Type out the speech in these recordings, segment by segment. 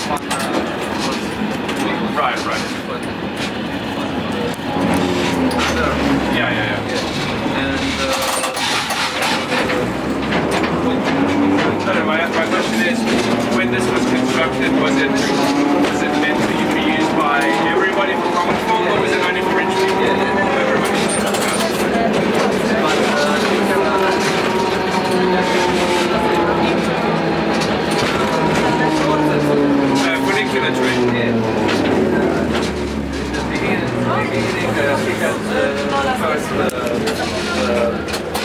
Right. Yeah. And my question is, when this was constructed, was it meant to be used by everybody for common folk, or was it only for rich people? Funicular train.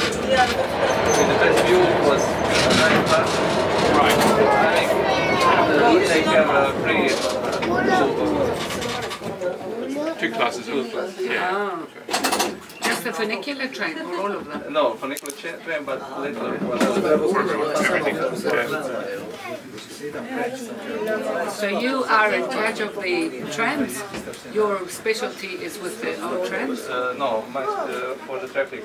The first view was 9 class. Right. They have Two classes. two classes. Yeah. Just the funicular train, or all of them? No, funicular train, but later So you are in charge of the trams? Your specialty is with the old trams? no, for the traffic.